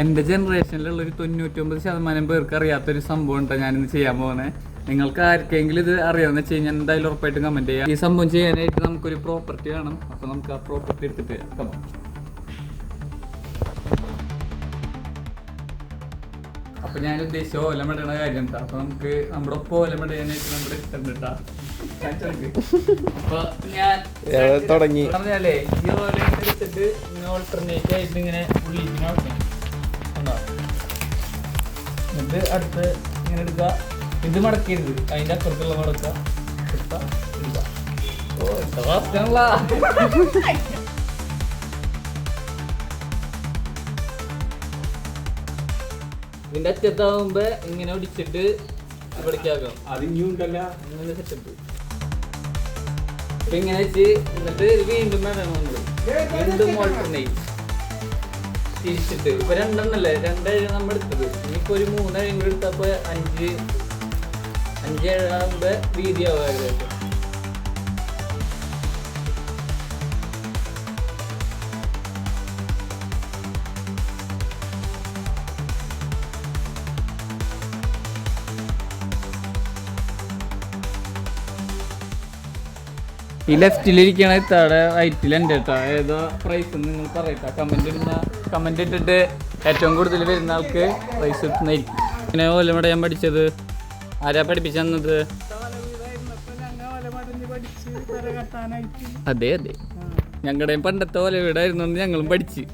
എൻ്റെ ജനറേഷനിലുള്ളൊരു 99% പേർക്ക് അറിയാത്തൊരു സംഭവം ഉണ്ടോ ഞാനിന്ന് ചെയ്യാൻ പോകുന്നത്. നിങ്ങൾക്ക് ആർക്കെങ്കിലും ഇത് അറിയാമെന്ന് വെച്ച് കഴിഞ്ഞാൽ എന്തായാലും ഉറപ്പായിട്ടും കമൻറ്റ് ചെയ്യാം. ഈ സംഭവം ചെയ്യാനായിട്ട് നമുക്കൊരു പ്രോപ്പർട്ടി വേണം. അപ്പോൾ നമുക്ക് ആ പ്രോപ്പർട്ടി എടുത്തിട്ട് കമ. അപ്പോൾ ഞാൻ ഉദ്ദേശിച്ച ഓലമിടണ കാര്യം ഉണ്ടാ. അപ്പോൾ നമുക്ക് നമ്മുടെ ഒപ്പം ഓലമിടാനായിട്ട് നമ്മുടെ ഇഷ്ടപ്പെട്ടാ. അപ്പൊ ഞാൻ തുടങ്ങി പറഞ്ഞാലേ ഈ ഓല എടുത്തിട്ട് ഇങ്ങനെ ഓൾട്ടർനേറ്റ് ആയിട്ട് ഇങ്ങനെ ഉള്ളി ഇങ്ങനെ വെക്കണം. എന്നിട്ട് അടുത്ത് ഇങ്ങനെ എടുക്കുക. ഇത് മടക്കരുത്, അതിൻ്റെ അപ്പുറത്തുള്ള മടക്കുക. ഓ എന്താ വാർത്തയാണല്ല. ഇതിൻ്റെ അറ്റത്താവുമ്പോ ഇങ്ങനെ ഒടിച്ചിട്ട് ഇവിടേക്കാക്കാം. ഇങ്ങനെ സെറ്റപ്പ് ഇങ്ങനെ വെച്ച് എന്നിട്ട് വീണ്ടും വേണം നമ്മള് വീണ്ടും ഓൾട്ടർനേറ്റ് തിരിച്ചിട്ട്. ഇപ്പൊ രണ്ടെണ്ണല്ലേ, 2 ഇഴ നമ്മൾ എടുത്തത്. ഇനിയിപ്പോ ഒരു 3 ഇഴയും കൂടി എടുത്തപ്പോ 5 ഇഴാകുമ്പോ വീതിയാവും ഏകദേശം. ഈ ലെഫ്റ്റിലിരിക്കണ ഇത്താടെ റൈറ്റിലുണ്ട് കേട്ടോ. ഏതോ പ്രൈസ് നിങ്ങൾ പറയട്ടോ. കമൻറ്റ് ഇട്ടിട്ട് ഏറ്റവും കൂടുതൽ വരുന്ന ആൾക്ക് പ്രൈസ് കിട്ടുന്നതായിരിക്കും. ഇങ്ങനെ ഓലമട ഞാൻ പഠിച്ചത് ആരാ പഠിപ്പിച്ചത്? അതെ ഞങ്ങളുടെയും പണ്ടത്തെ ഓലവീടായിരുന്നു ഞങ്ങളും പഠിച്ച്.